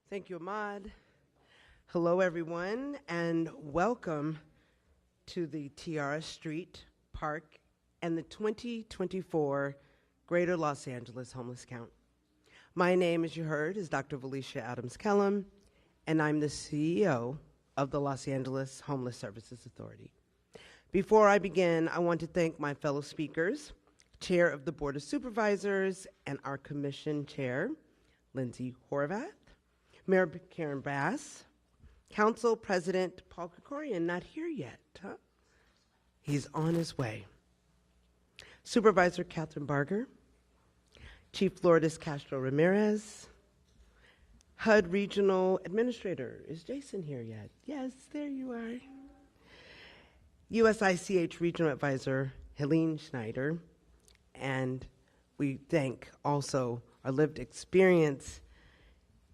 Thank you, Ahmad. Hello, everyone, and welcome to the Tiara Street Park and the 2024 Greater Los Angeles Homeless Count. My name, as you heard, is Dr. Lecia Adams Kellum, and I'm the CEO of the Los Angeles Homeless Services Authority. Before I begin, I want to thank my fellow speakers, Chair of the Board of Supervisors and our Commission Chair, Lindsay Horvath, Mayor Karen Bass, Council President Paul Krikorian, not here yet, huh? He's on his way. Supervisor Catherine Barger, Chief Lourdes Castro Ramirez, HUD Regional Administrator, is Jason here yet? Yes, there you are. USICH Regional Advisor Helene Schneider, and we thank also our lived experience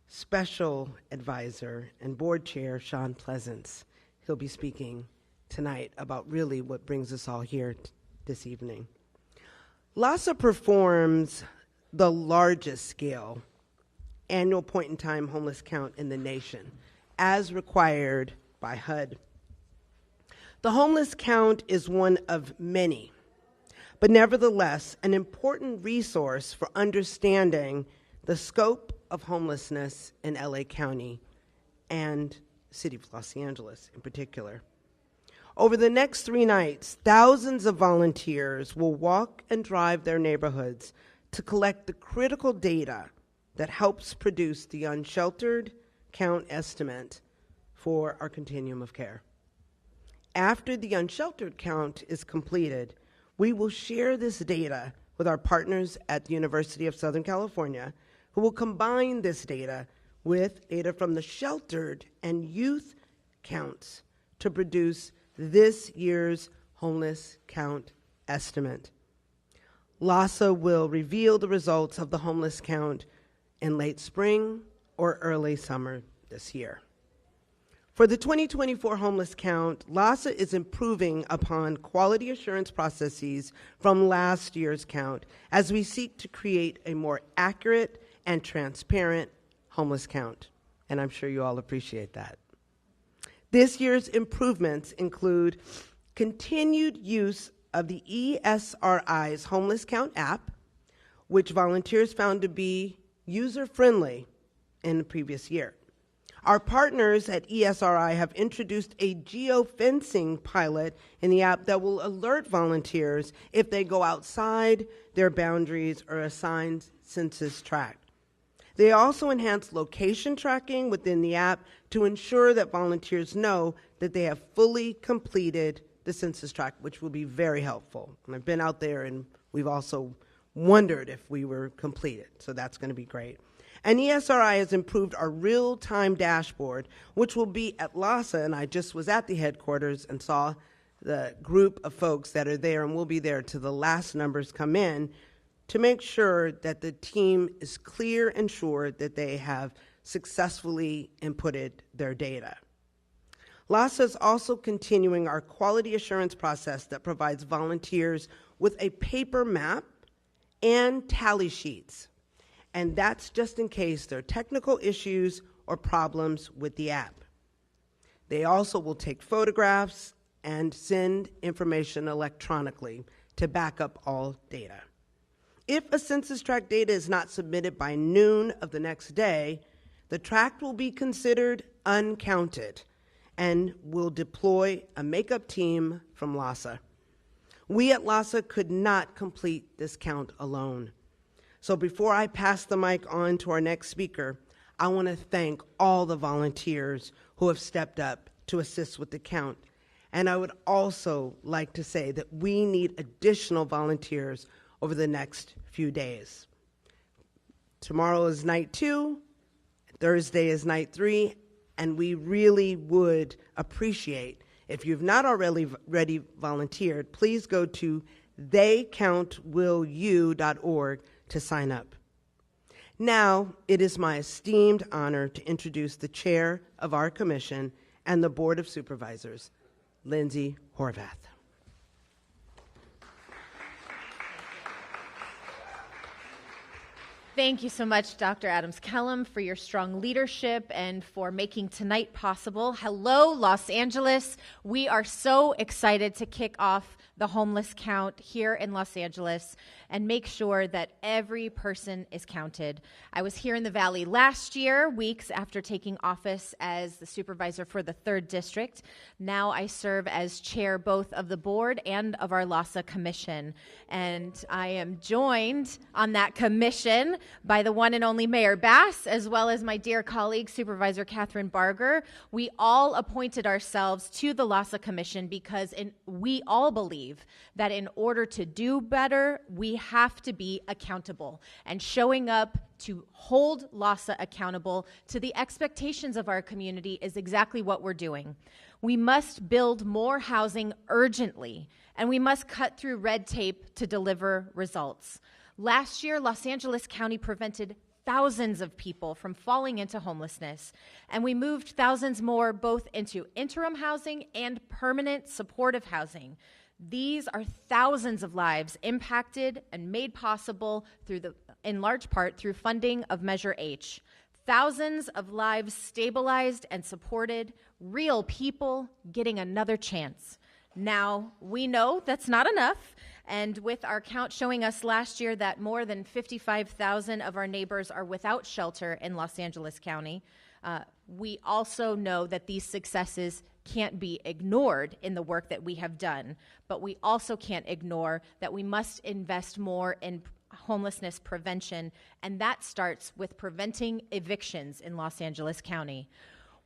Special Advisor and Board Chair Sean Pleasance. He'll be speaking tonight about really what brings us all here this evening. LAHSA performs the largest scale annual point-in-time homeless count in the nation, as required by HUD. The homeless count is one of many, but nevertheless an important resource for understanding the scope of homelessness in LA County and City of Los Angeles in particular. Over the next 3 nights, thousands of volunteers will walk and drive their neighborhoods to collect the critical data that helps produce the unsheltered count estimate for our continuum of care. After the unsheltered count is completed, we will share this data with our partners at the University of Southern California, who will combine this data with data from the sheltered and youth counts to produce this year's homeless count estimate. LAHSA will reveal the results of the homeless count in late spring or early summer this year. For the 2024 homeless count, LAHSA is improving upon quality assurance processes from last year's count as we seek to create a more accurate and transparent homeless count, and I'm sure you all appreciate that. This year's improvements include continued use of the ESRI's Homeless Count app, which volunteers found to be user-friendly in the previous year. Our partners at ESRI have introduced a geofencing pilot in the app that will alert volunteers if they go outside their boundaries or assigned census tract. They also enhance location tracking within the app to ensure that volunteers know that they have fully completed the census tract, which will be very helpful. And I've been out there and we've also wondered if we were completed, so that's going to be great. And ESRI has improved our real-time dashboard, which will be at LAHSA, and I just was at the headquarters and saw the group of folks that are there, and we'll be there till the last numbers come in, to make sure that the team is clear and sure that they have successfully inputted their data. LAHSA is also continuing our quality assurance process that provides volunteers with a paper map and tally sheets. And that's just in case there are technical issues or problems with the app. They also will take photographs and send information electronically to back up all data. If a census tract data is not submitted by noon of the next day, the tract will be considered uncounted and will deploy a makeup team from LAHSA. We at LAHSA could not complete this count alone. So before I pass the mic on to our next speaker, I want to thank all the volunteers who have stepped up to assist with the count. And I would also like to say that we need additional volunteers over the next few days. Tomorrow is night 2, Thursday is night 3, and we really would appreciate if you've not already volunteered, please go to theycountwillyou.org to sign up. Now, it is my esteemed honor to introduce the chair of our commission and the Board of Supervisors, Lindsay Horvath. Thank you so much, Dr. Adams Kellum, for your strong leadership and for making tonight possible. Hello, Los Angeles. We are so excited to kick off the homeless count here in Los Angeles and make sure that every person is counted. I was here in the Valley last year, weeks after taking office as the supervisor for the 3rd District. Now I serve as chair both of the board and of our LAHSA commission. And I am joined on that commission by the one and only Mayor Bass, as well as my dear colleague, Supervisor Catherine Barger. We all appointed ourselves to the LAHSA commission because we all believe that in order to do better, we have to be accountable. And showing up to hold LAHSA accountable to the expectations of our community is exactly what we're doing. We must build more housing urgently, and we must cut through red tape to deliver results. Last year, Los Angeles County prevented thousands of people from falling into homelessness, and we moved thousands more both into interim housing and permanent supportive housing. These are thousands of lives impacted and made possible in large part through funding of Measure H. Thousands of lives stabilized and supported, real people getting another chance. Now, we know that's not enough, and with our count showing us last year that more than 55,000 of our neighbors are without shelter in Los Angeles County, we also know that these successes can't be ignored in the work that we have done, but we also can't ignore that we must invest more in homelessness prevention, and that starts with preventing evictions in Los Angeles County.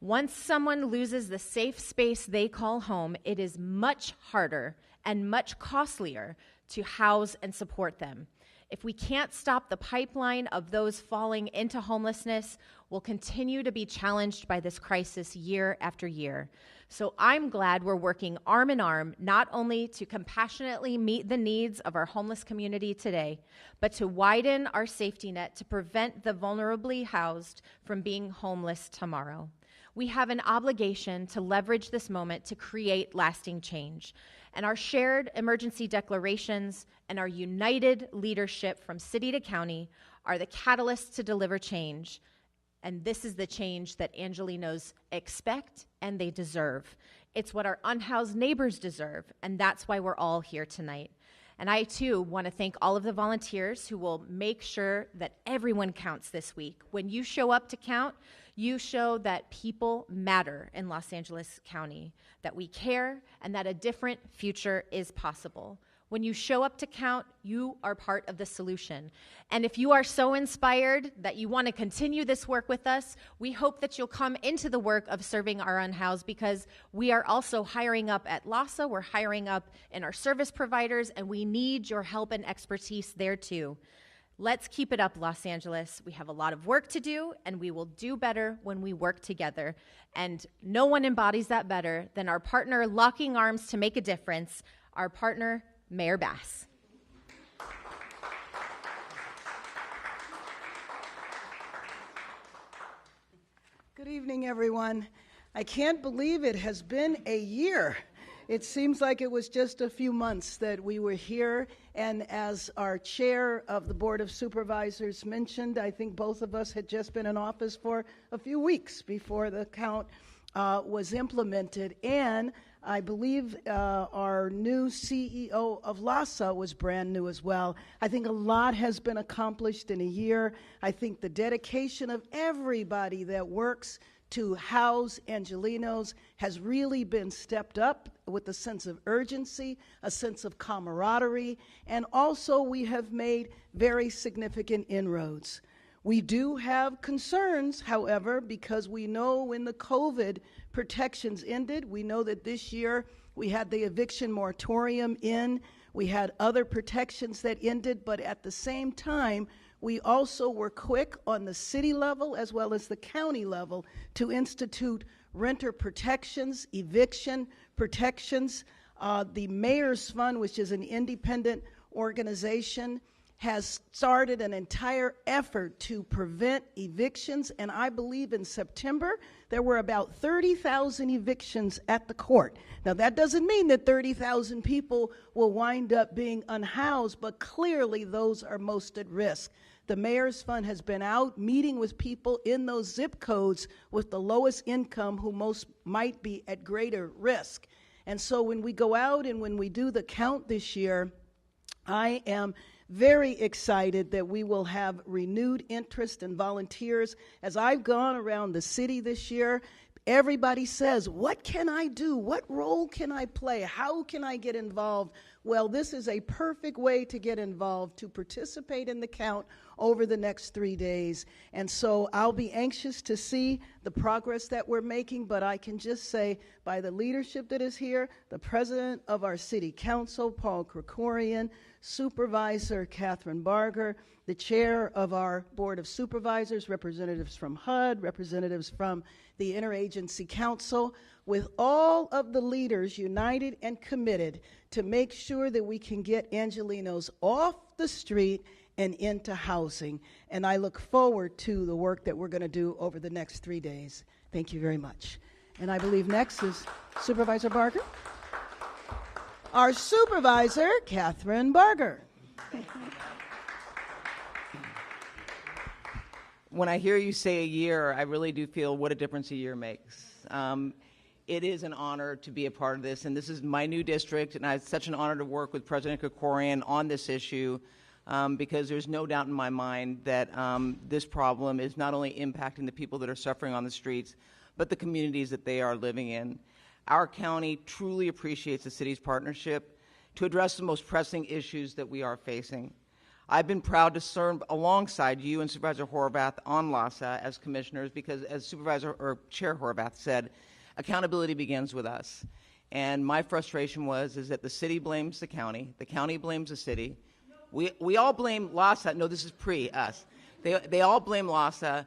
Once someone loses the safe space they call home, it is much harder and much costlier to house and support them. If we can't stop the pipeline of those falling into homelessness, we'll continue to be challenged by this crisis year after year. So I'm glad we're working arm in arm, not only to compassionately meet the needs of our homeless community today, but to widen our safety net to prevent the vulnerably housed from being homeless tomorrow. We have an obligation to leverage this moment to create lasting change. And our shared emergency declarations and our united leadership from city to county are the catalysts to deliver change. And this is the change that Angelinos expect and they deserve. It's what our unhoused neighbors deserve, and that's why we're all here tonight. And I, too, want to thank all of the volunteers who will make sure that everyone counts this week. When you show up to count, you show that people matter in Los Angeles County, that we care, and that a different future is possible. When you show up to count, you are part of the solution. And if you are so inspired that you want to continue this work with us, we hope that you'll come into the work of serving our unhoused, because we are also hiring up at LAHSA, we're hiring up in our service providers, and we need your help and expertise there too. Let's keep it up, Los Angeles. We have a lot of work to do, and we will do better when we work together. And no one embodies that better than our partner locking arms to make a difference, our partner, Mayor Bass. Good evening, everyone. I can't believe it has been a year. It seems like it was just a few months that we were here, and as our chair of the Board of Supervisors mentioned, I think both of us had just been in office for a few weeks before the count was implemented, and I believe our new CEO of LAHSA was brand new as well. I think a lot has been accomplished in a year. I think the dedication of everybody that works to house Angelinos has really been stepped up with a sense of urgency, a sense of camaraderie, and also we have made very significant inroads. We do have concerns, however, because we know when the COVID protections ended, we know that this year we had the eviction moratorium in, we had other protections that ended, but at the same time, we also were quick on the city level as well as the county level to institute renter protections, eviction protections. The Mayor's Fund, which is an independent organization, has started an entire effort to prevent evictions, and I believe in September there were about 30,000 evictions at the court. Now, that doesn't mean that 30,000 people will wind up being unhoused, but clearly those are most at risk. The Mayor's Fund has been out meeting with people in those zip codes with the lowest income who most might be at greater risk. And so when we go out and when we do the count this year, I am very excited that we will have renewed interest in volunteers. As I've gone around the city this year, everybody says, what can I do? What role can I play? How can I get involved? Well, this is a perfect way to get involved, to participate in the count over the next 3 days. And so I'll be anxious to see the progress that we're making, but I can just say by the leadership that is here, the president of our city council, Paul Krikorian, Supervisor Catherine Barger, the chair of our Board of Supervisors, representatives from HUD, representatives from the Interagency Council, with all of the leaders united and committed to make sure that we can get Angelenos off the street and into housing. And I look forward to the work that we're going to do over the next 3 days. Thank you very much. And I believe next is Supervisor Barger. Our supervisor, Catherine Barger. When I hear you say a year, I really do feel what a difference a year makes. It is an honor to be a part of this, and this is my new district, and it's such an honor to work with President Krikorian on this issue, because there's no doubt in my mind that this problem is not only impacting the people that are suffering on the streets, but the communities that they are living in. Our county truly appreciates the city's partnership to address the most pressing issues that we are facing. I've been proud to serve alongside you and Supervisor Horvath on LAHSA as commissioners because, as Chair Horvath said, accountability begins with us. And my frustration is that the city blames the county blames the city. We all blame LAHSA. No, this is pre-us. They all blame LAHSA,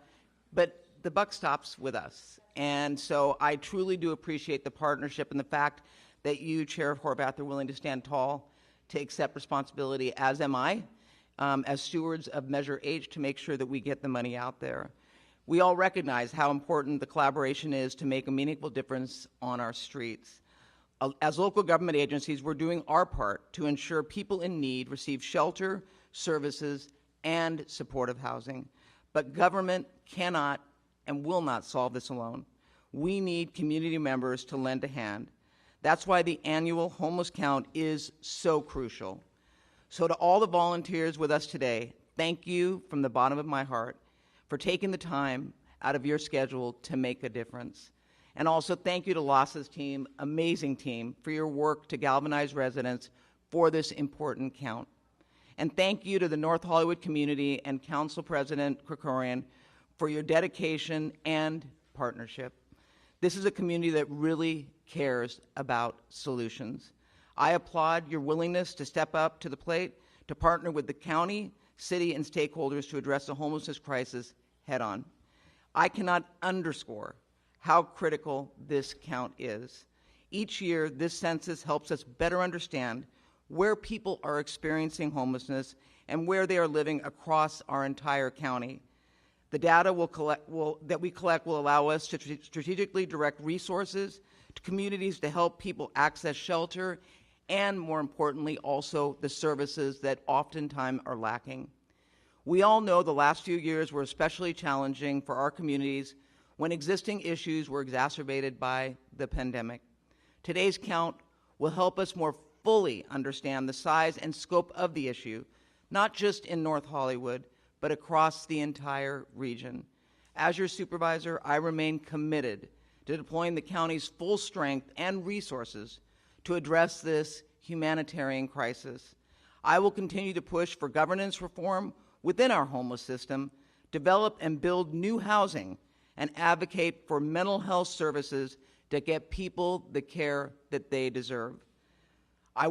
but the buck stops with us. And so I truly do appreciate the partnership and the fact that you, Chair Horvath, are willing to stand tall, to accept responsibility, as am I, as stewards of Measure H, to make sure that we get the money out there. We all recognize how important the collaboration is to make a meaningful difference on our streets. As local government agencies, we're doing our part to ensure people in need receive shelter, services, and supportive housing. But government cannot and will not solve this alone. We need community members to lend a hand. That's why the annual homeless count is so crucial. So to all the volunteers with us today, thank you from the bottom of my heart for taking the time out of your schedule to make a difference. And also thank you to LAHSA's team, amazing team, for your work to galvanize residents for this important count. And thank you to the North Hollywood community and Council President Krikorian for your dedication and partnership. This is a community that really cares about solutions. I applaud your willingness to step up to the plate, to partner with the county, city, and stakeholders to address the homelessness crisis head-on. I cannot underscore how critical this count is. Each year, this census helps us better understand where people are experiencing homelessness and where they are living across our entire county. The data that we collect will allow us to strategically direct resources to communities to help people access shelter and, more importantly, also the services that oftentimes are lacking. We all know the last few years were especially challenging for our communities when existing issues were exacerbated by the pandemic. Today's count will help us more fully understand the size and scope of the issue, not just in North Hollywood, but across the entire region. As your supervisor, I remain committed to deploying the county's full strength and resources to address this humanitarian crisis. I will continue to push for governance reform within our homeless system, develop and build new housing, and advocate for mental health services to get people the care that they deserve. I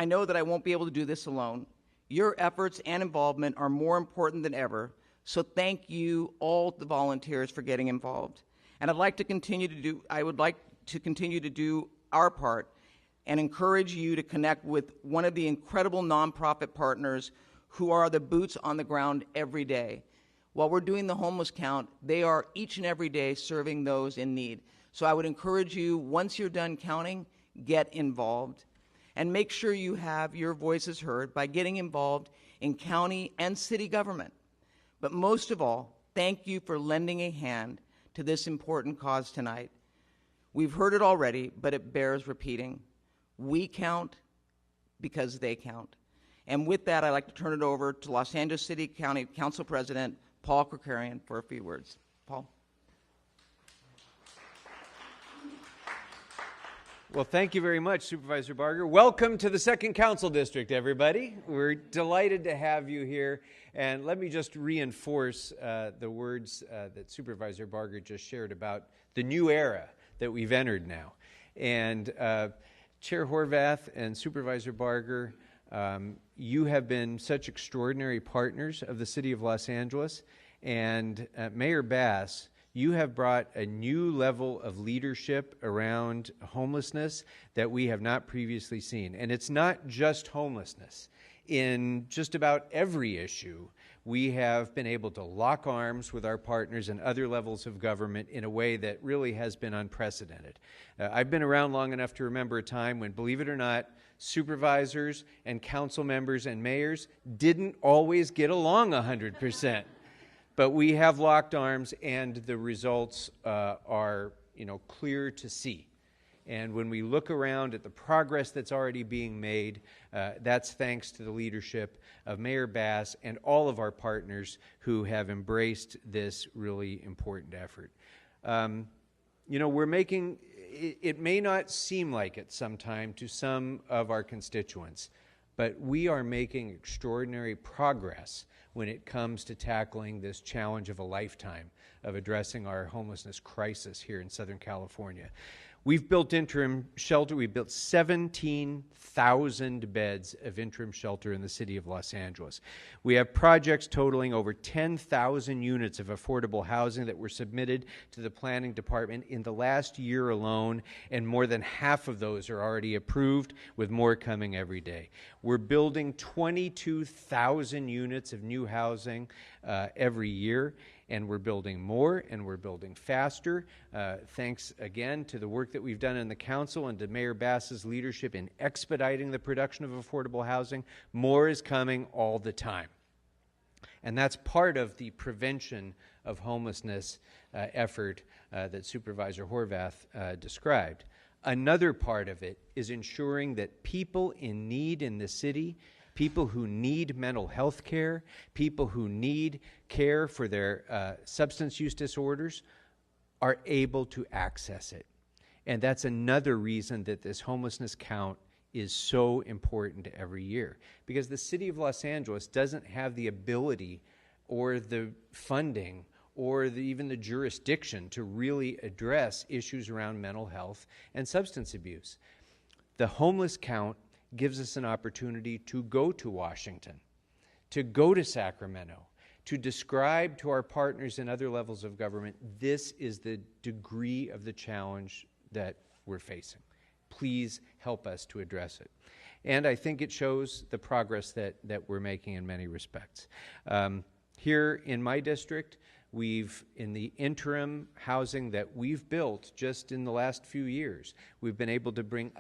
know that I won't be able to do this alone. Your efforts and involvement are more important than ever, so thank you, all the volunteers, for getting involved. And I would like to continue to do our part and encourage you to connect with one of the incredible nonprofit partners who are the boots on the ground every day. While we're doing the homeless count, they are each and every day serving those in need. So I would encourage you, once you're done counting, get involved. And make sure you have your voices heard by getting involved in county and city government. But most of all, thank you for lending a hand to this important cause tonight. We've heard it already, but it bears repeating. We count because they count. And with that, I'd like to turn it over to Los Angeles City County Council President Paul Krikorian for a few words. Paul. Well, thank you very much, Supervisor Barger. Welcome to the 2nd Council District, everybody. We're delighted to have you here. And let me just reinforce the words that Supervisor Barger just shared about the new era that we've entered now. And Chair Horvath and Supervisor Barger, you have been such extraordinary partners of the City of Los Angeles. And Mayor Bass, you have brought a new level of leadership around homelessness that we have not previously seen. And it's not just homelessness. In just about every issue, we have been able to lock arms with our partners and other levels of government in a way that really has been unprecedented. I've been around long enough to remember a time when, believe it or not, supervisors and council members and mayors didn't always get along 100%. But we have locked arms, and the results are, clear to see. And when we look around at the progress that's already being made, that's thanks to the leadership of Mayor Bass and all of our partners who have embraced this really important effort. We're making, it may not seem like it sometime to some of our constituents, but we are making extraordinary progress when it comes to tackling this challenge of a lifetime of addressing our homelessness crisis here in Southern California. We've built interim shelter. We've built 17,000 beds of interim shelter in the city of Los Angeles. We have projects totaling over 10,000 units of affordable housing that were submitted to the planning department in the last year alone, and more than half of those are already approved, with more coming every day. We're building 22,000 units of new housing every year. And we're building more, and we're building faster. Thanks again to the work that we've done in the council and to Mayor Bass's leadership in expediting the production of affordable housing. More is coming all the time. And that's part of the prevention of homelessness effort that Supervisor Horvath described. Another part of it is ensuring that people in need in the city, people who need mental health care, people who need care for their substance use disorders, are able to access it. And that's another reason that this homelessness count is so important every year. Because the city of Los Angeles doesn't have the ability or the funding or even the jurisdiction to really address issues around mental health and substance abuse. The homeless count gives us an opportunity to go to Washington, to go to Sacramento, to describe to our partners in other levels of government, this is the degree of the challenge that we're facing. Please help us to address it. And I think it shows the progress that we're making in many respects. Here in my district, in the interim housing that we've built just in the last few years, we've been able to bring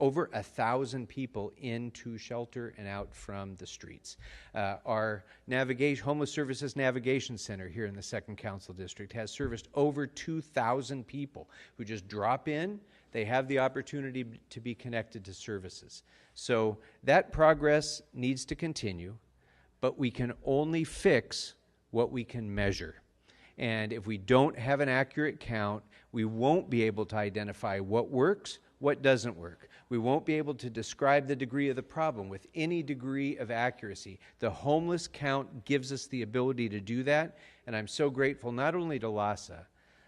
over 1,000 people into shelter and out from the streets. Our Homeless Services Navigation Center here in the 2nd Council District has serviced over 2,000 people who just drop in. They have the opportunity to be connected to services. So that progress needs to continue, but we can only fix what we can measure. And if we don't have an accurate count, we won't be able to identify what works, what doesn't work. We won't be able to describe the degree of the problem with any degree of accuracy. The homeless count gives us the ability to do that, and I'm so grateful not only to LAHSA,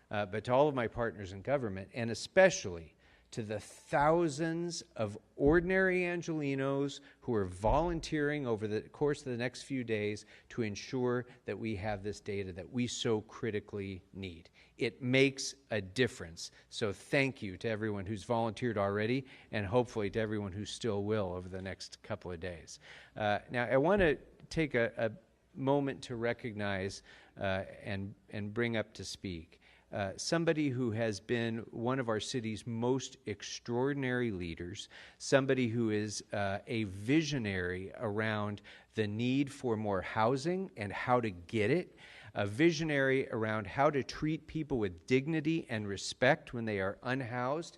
but to all of my partners in government, and especially to the thousands of ordinary Angelenos who are volunteering over the course of the next few days to ensure that we have this data that we so critically need. It makes a difference. So thank you to everyone who's volunteered already, and hopefully to everyone who still will over the next couple of days. Now, I want to take a moment to recognize and bring up to speak somebody who has been one of our city's most extraordinary leaders, somebody who is a visionary around the need for more housing and how to get it, a visionary around how to treat people with dignity and respect when they are unhoused,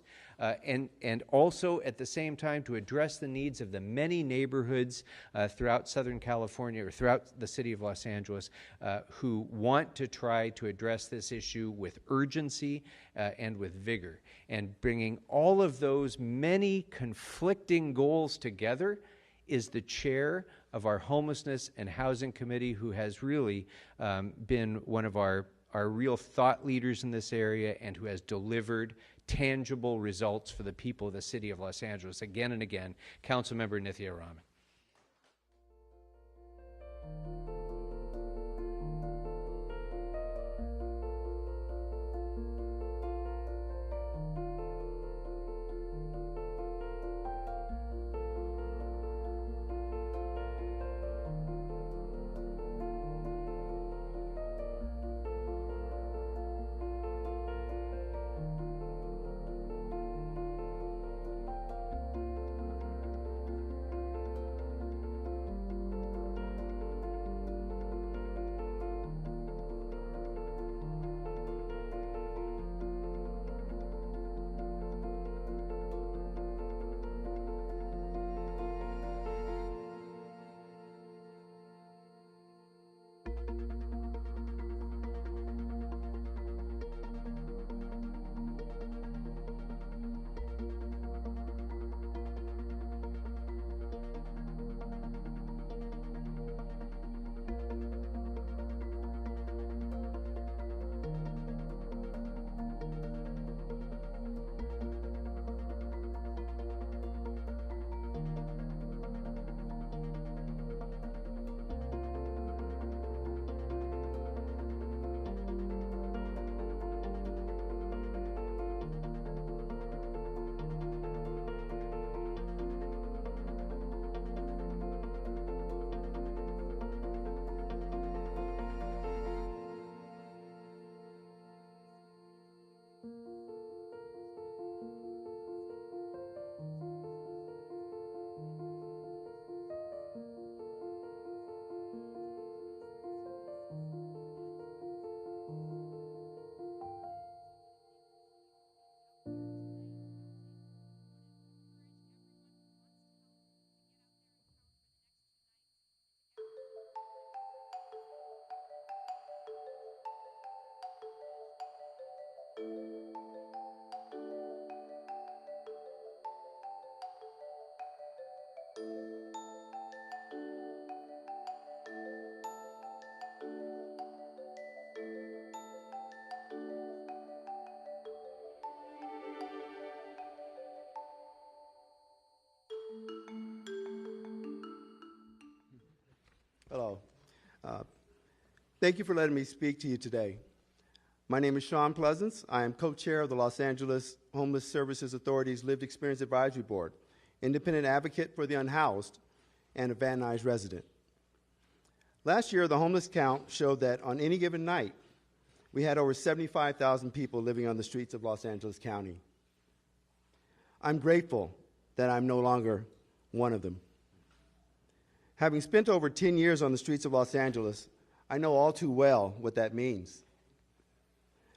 and also at the same time to address the needs of the many neighborhoods throughout Southern California or throughout the city of Los Angeles who want to try to address this issue with urgency and with vigor. And bringing all of those many conflicting goals together is the chair of our Homelessness and Housing Committee, who has really been one of our real thought leaders in this area and who has delivered tangible results for the people of the city of Los Angeles again and again, Councilmember Nithya Raman. Hello. Thank you for letting me speak to you today. My name is Sean Pleasance. I am co-chair of the Los Angeles Homeless Services Authority's Lived Experience Advisory Board, independent advocate for the unhoused, and a Van Nuys resident. Last year, the homeless count showed that on any given night, we had over 75,000 people living on the streets of Los Angeles County. I'm grateful that I'm no longer one of them. Having spent over 10 years on the streets of Los Angeles, I know all too well what that means.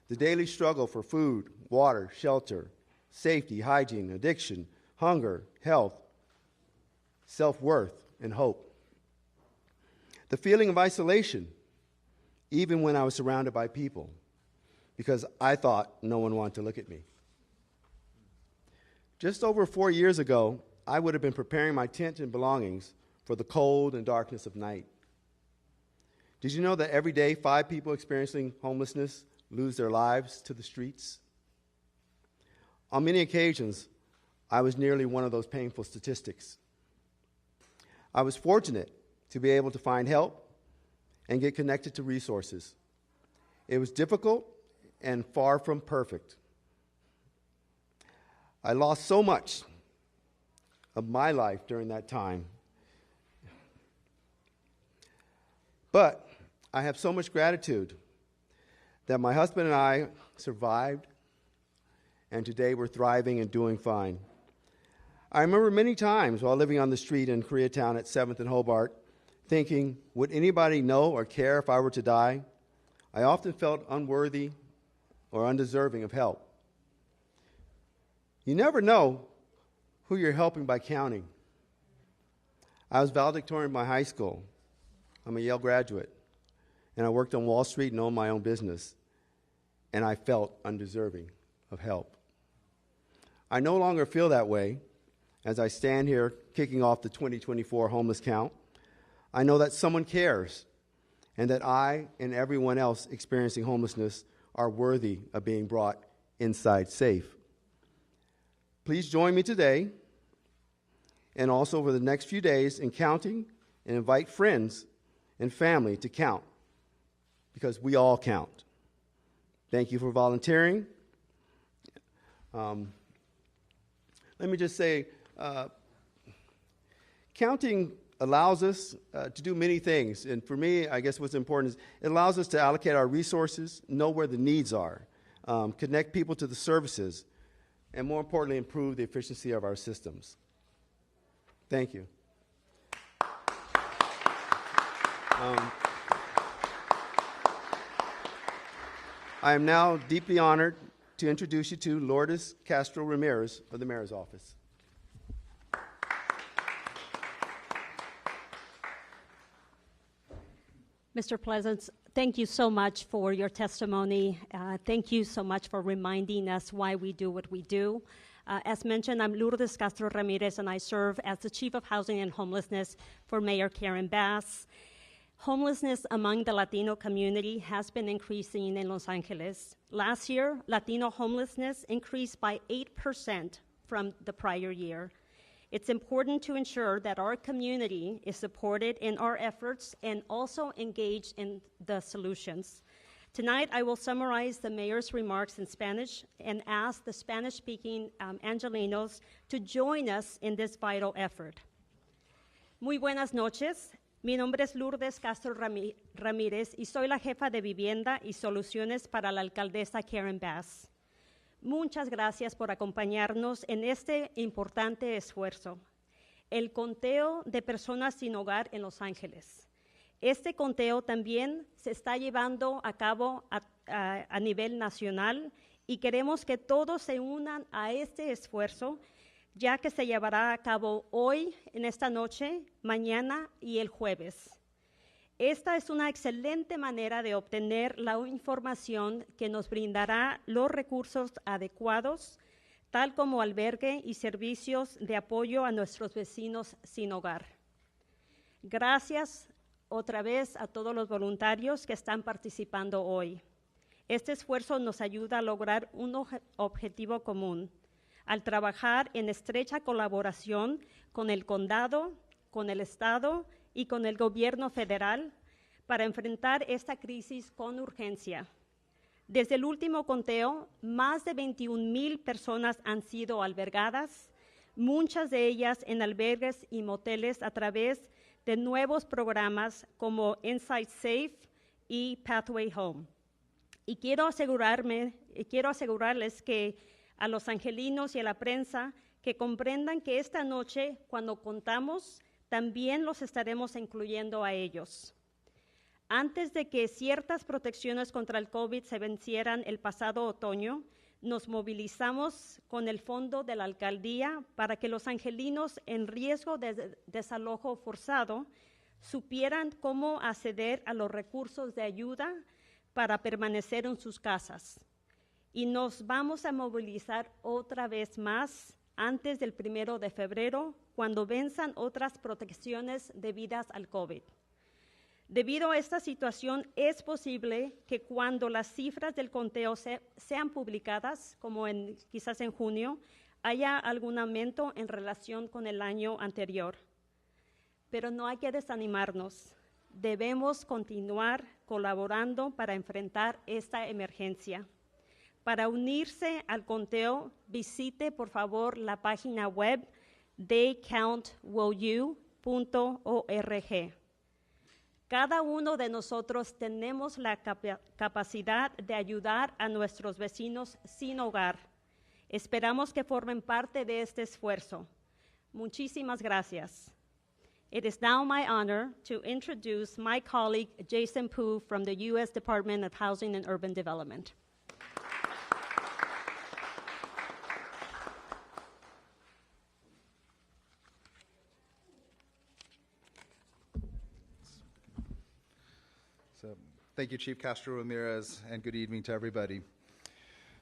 The daily struggle for food, water, shelter, safety, hygiene, addiction, hunger, health, self-worth, and hope. The feeling of isolation, even when I was surrounded by people, because I thought no one wanted to look at me. Just over 4 years ago, I would have been preparing my tent and belongings for the cold and darkness of night. Did you know that every day 5 people experiencing homelessness lose their lives to the streets? On many occasions, I was nearly one of those painful statistics. I was fortunate to be able to find help and get connected to resources. It was difficult and far from perfect. I lost so much of my life during that time. But I have so much gratitude that my husband and I survived, and today we're thriving and doing fine. I remember many times while living on the street in Koreatown at 7th and Hobart, thinking, would anybody know or care if I were to die? I often felt unworthy or undeserving of help. You never know who you're helping by counting. I was valedictorian in my high school. I'm a Yale graduate, and I worked on Wall Street and owned my own business, and I felt undeserving of help. I no longer feel that way as I stand here kicking off the 2024 homeless count. I know that someone cares, and that I and everyone else experiencing homelessness are worthy of being brought inside safe. Please join me today and also over the next few days in counting, and invite friends and family to count, because we all count. Thank you for volunteering. Let me just say, counting allows us to do many things. And for me, I guess what's important is it allows us to allocate our resources, know where the needs are, connect people to the services, and more importantly, improve the efficiency of our systems. Thank you. I am now deeply honored to introduce you to Lourdes Castro Ramirez of the Mayor's Office. Mr. Pleasance, thank you so much for your testimony. Thank you so much for reminding us why we do what we do. As mentioned, I'm Lourdes Castro Ramirez, and I serve as the Chief of Housing and Homelessness for Mayor Karen Bass. Homelessness among the Latino community has been increasing in Los Angeles. Last year, Latino homelessness increased by 8% from the prior year. It's important to ensure that our community is supported in our efforts and also engaged in the solutions. Tonight, I will summarize the mayor's remarks in Spanish and ask the Spanish-speaking Angelenos to join us in this vital effort. Muy buenas noches. Mi nombre es Lourdes Castro Ramírez y soy la jefa de vivienda y soluciones para la alcaldesa Karen Bass. Muchas gracias por acompañarnos en este importante esfuerzo, el conteo de personas sin hogar en Los Ángeles. Este conteo también se está llevando a cabo a nivel nacional y queremos que todos se unan a este esfuerzo, ya que se llevará a cabo hoy, en esta noche, mañana y el jueves. Esta es una excelente manera de obtener la información que nos brindará los recursos adecuados, tal como albergue y servicios de apoyo a nuestros vecinos sin hogar. Gracias otra vez a todos los voluntarios que están participando hoy. Este esfuerzo nos ayuda a lograr un objetivo común, al trabajar en estrecha colaboración con el condado, con el estado y con el gobierno federal para enfrentar esta crisis con urgencia. Desde el último conteo, más de 21,000 personas han sido albergadas, muchas de ellas en albergues y moteles a través de nuevos programas como Inside Safe y Pathway Home. Y quiero asegurarles que a los angelinos y a la prensa que comprendan que esta noche, cuando contamos, también los estaremos incluyendo a ellos. Antes de que ciertas protecciones contra el COVID se vencieran el pasado otoño, nos movilizamos con el fondo de la alcaldía para que los angelinos en riesgo de desalojo forzado supieran cómo acceder a los recursos de ayuda para permanecer en sus casas. Y nos vamos a movilizar otra vez más antes del 1 de febrero, cuando venzan otras protecciones debidas al COVID. Debido a esta situación, es posible que cuando las cifras del conteo sean publicadas, como quizás en junio, haya algún aumento en relación con el año anterior. Pero no hay que desanimarnos. Debemos continuar colaborando para enfrentar esta emergencia. Para unirse al conteo, visite por favor la página web theycountwillyou.org. Cada uno de nosotros tenemos la capacidad de ayudar a nuestros vecinos sin hogar. Esperamos que formen parte de este esfuerzo. Muchísimas gracias. It is now my honor to introduce my colleague, Jason Pooh, from the U.S. Department of Housing and Urban Development. So, thank you, Chief Castro Ramirez, and good evening to everybody.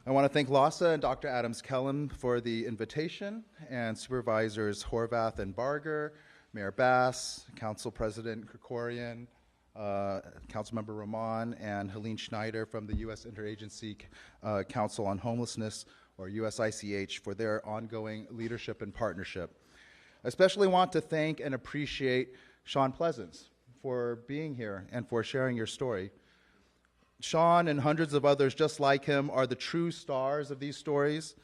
I want to thank LAHSA and Dr. Adams Kellum for the invitation, and Supervisors Horvath and Barger, Mayor Bass, Council President Krikorian, Councilmember Rahman, and Helene Schneider from the U.S. Interagency Council on Homelessness, or USICH, for their ongoing leadership and partnership. I especially want to thank and appreciate Sean Pleasance for being here and for sharing your story. Sean and hundreds of others just like him are the true stars of these stories,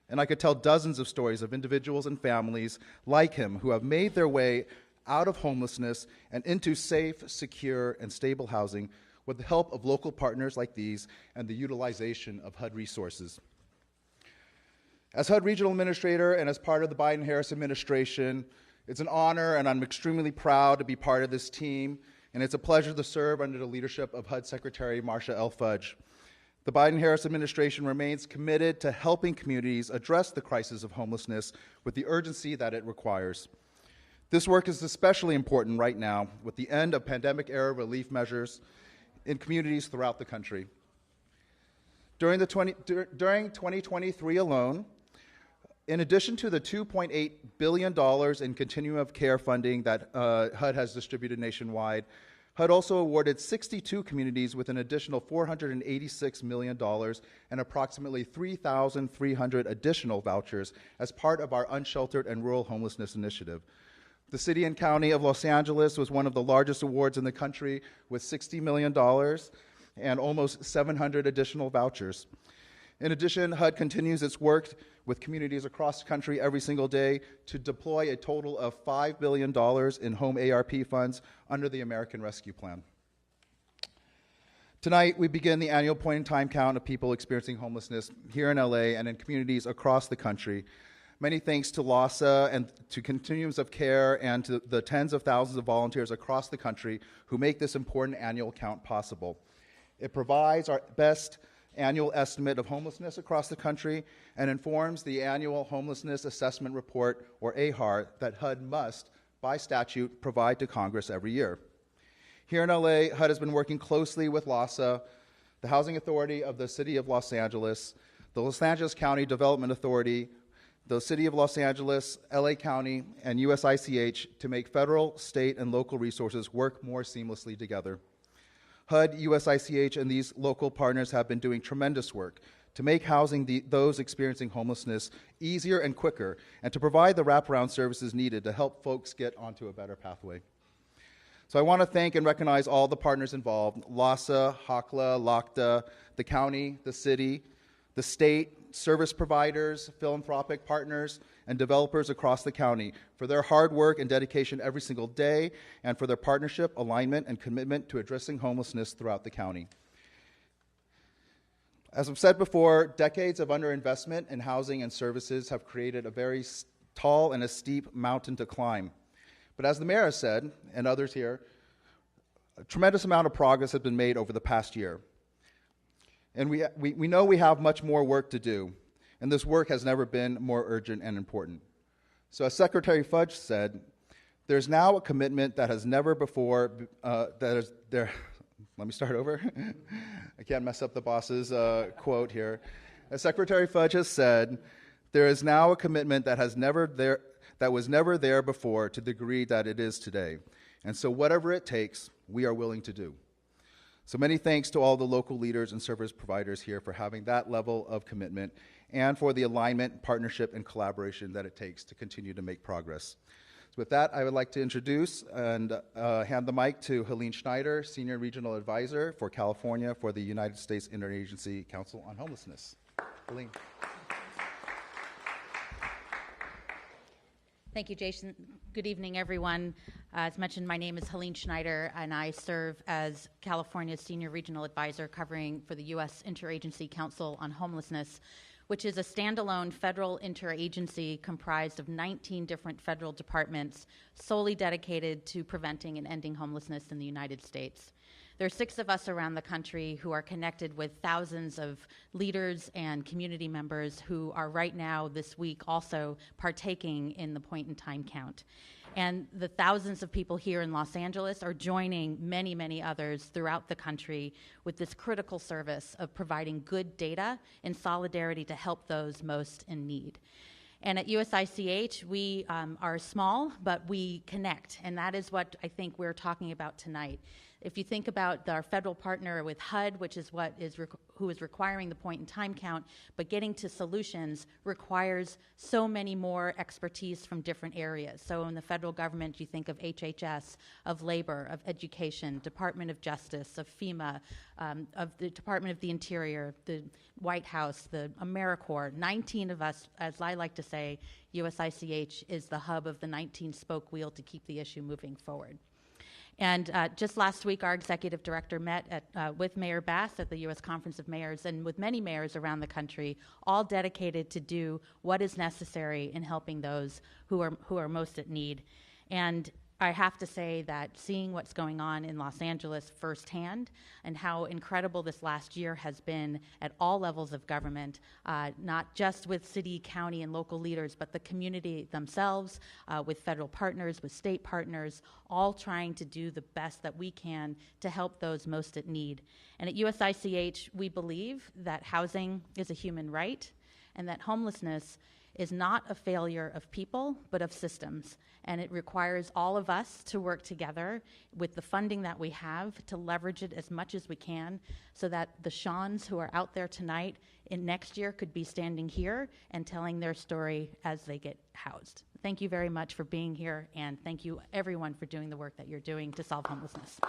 and I could tell dozens of stories of individuals and families like him who have made their way out of homelessness and into safe, secure, and stable housing with the help of local partners like these and the utilization of HUD resources. As HUD Regional Administrator and as part of the Biden-Harris administration, it's an honor and I'm extremely proud to be part of this team, and it's a pleasure to serve under the leadership of HUD Secretary Marcia L. Fudge. The Biden-Harris administration remains committed to helping communities address the crisis of homelessness with the urgency that it requires. This work is especially important right now with the end of pandemic-era relief measures in communities throughout the country. During 2023 alone, in addition to the $2.8 billion in continuum of care funding that HUD has distributed nationwide, HUD also awarded 62 communities with an additional $486 million and approximately 3,300 additional vouchers as part of our Unsheltered and Rural Homelessness Initiative. The City and County of Los Angeles was one of the largest awards in the country with $60 million and almost 700 additional vouchers. In addition, HUD continues its work with communities across the country every single day to deploy a total of $5 billion in home ARP funds under the American Rescue Plan. Tonight, we begin the annual point-in-time count of people experiencing homelessness here in LA and in communities across the country. Many thanks to LAHSA and to Continuums of Care and to the tens of thousands of volunteers across the country who make this important annual count possible. It provides our best annual estimate of homelessness across the country and informs the annual Homelessness Assessment Report, or AHAR, that HUD must, by statute, provide to Congress every year. Here in LA, HUD has been working closely with LAHSA, the Housing Authority of the City of Los Angeles, the Los Angeles County Development Authority, the City of Los Angeles, LA County, and USICH to make federal, state, and local resources work more seamlessly together. HUD, USICH, and these local partners have been doing tremendous work to make housing those experiencing homelessness easier and quicker, and to provide the wraparound services needed to help folks get onto a better pathway. So I want to thank and recognize all the partners involved: LAHSA, HACLA, LACTA, the county, the city, the state, service providers, philanthropic partners, and developers across the county for their hard work and dedication every single day, and for their partnership, alignment, and commitment to addressing homelessness throughout the county. As I've said before, decades of underinvestment in housing and services have created a very tall and a steep mountain to climb. But as the mayor has said, and others here, a tremendous amount of progress has been made over the past year. And we know we have much more work to do, and this work has never been more urgent and important. So as Secretary Fudge said, there's now a commitment that has never before, let me start over. I can't mess up the boss's quote here. As Secretary Fudge has said, there is now a commitment that was never there before to the degree that it is today. And so whatever it takes, we are willing to do. So many thanks to all the local leaders and service providers here for having that level of commitment and for the alignment, partnership, and collaboration that it takes to continue to make progress. So with that, I would like to introduce and hand the mic to Helene Schneider, Senior Regional Advisor for California for the United States Interagency Council on Homelessness. Helene. Thank you, Jason. Good evening, everyone. As mentioned, my name is Helene Schneider, and I serve as California's Senior Regional Advisor covering for the U.S. Interagency Council on Homelessness, which is a standalone federal interagency comprised of 19 different federal departments solely dedicated to preventing and ending homelessness in the United States. There are 6 of us around the country who are connected with thousands of leaders and community members who are right now this week also partaking in the point-in-time count. And the thousands of people here in Los Angeles are joining many, many others throughout the country with this critical service of providing good data in solidarity to help those most in need. And at USICH, we are small, but we connect, and that is what I think we're talking about tonight. If you think about our federal partner with HUD, which is who is requiring the point-in-time count, but getting to solutions requires so many more expertise from different areas. So in the federal government, you think of HHS, of labor, of education, Department of Justice, of FEMA, of the Department of the Interior, the White House, the AmeriCorps. 19 of us, as I like to say, USICH is the hub of the 19-spoke wheel to keep the issue moving forward. And just last week, our executive director met with Mayor Bass at the U.S. Conference of Mayors and with many mayors around the country, all dedicated to do what is necessary in helping those who are most at need. And I have to say that seeing what's going on in Los Angeles firsthand and how incredible this last year has been at all levels of government, not just with city, county, and local leaders, but the community themselves, with federal partners, with state partners, all trying to do the best that we can to help those most at need. And at USICH, we believe that housing is a human right and that homelessness is not a failure of people, but of systems. And it requires all of us to work together with the funding that we have to leverage it as much as we can so that the Shawns who are out there tonight in next year could be standing here and telling their story as they get housed. Thank you very much for being here, and thank you everyone for doing the work that you're doing to solve homelessness.